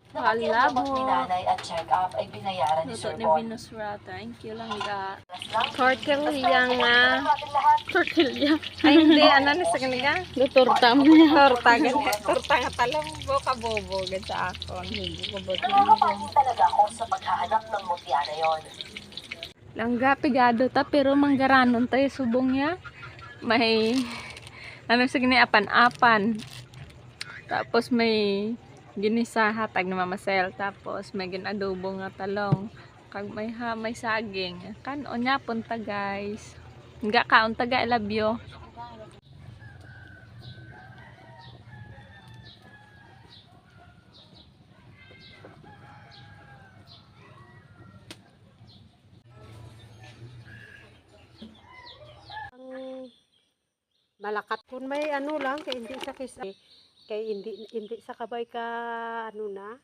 Napakialabot ni Halabo. nanay at check-up ay binayaran ni Luto Sir ni Bon. Venusra. Thank you lang ga. Tortilla nga. Tortilla. Ay, hindi. Ano na sa kanila? Lutorta mo niya. Torta. Torta nga talambo ka bobo. Gan sa akon. Nakakapanin talaga ako sa paghahanap ng mutya na yon. Langga, pigado ta. Pero manggaranon tayo subong niya. May, ano sa gini, apan-apan. Tapos may ginisa hatag na mamasel. Tapos may ginadobo nga talong. Kag may saging. Kanon niya punta guys. Nga kaon taga, I love you. Malakat kun may ano lang kay hindi sa kay hindi sa kabay ka ano na